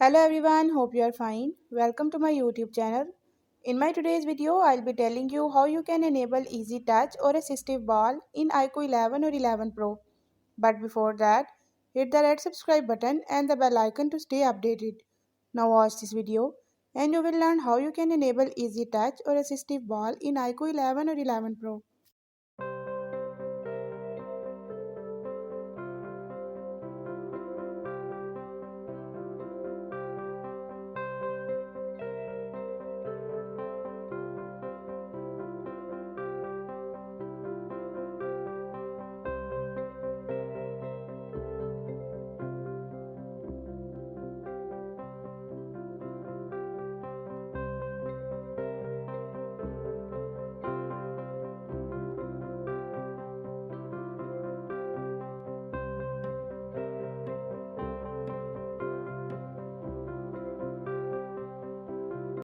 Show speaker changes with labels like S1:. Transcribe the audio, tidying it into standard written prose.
S1: Hello everyone, hope you are fine. Welcome to my YouTube channel. In my today's video, I'll be telling you how you can enable Easy Touch or Assistive Ball in IQOO 11 or 11 Pro. But before that, hit the red subscribe button and the bell icon to stay updated. Now watch this video and you will learn how you can enable Easy Touch or Assistive Ball in IQOO 11 or 11 Pro.